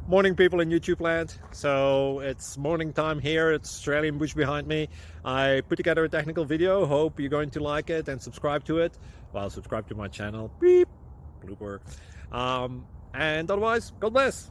Morning, people in YouTube land. So it's morning time here. It's Australian bush behind me. I put together a technical video. Hope you're going to like it and subscribe to it. Well, subscribe to my channel. Beep. Blooper. And otherwise, God bless.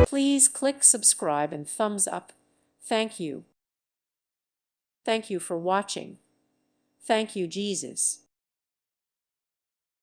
Please click subscribe and thumbs up. Thank you. Thank you for watching. Thank you, Jesus.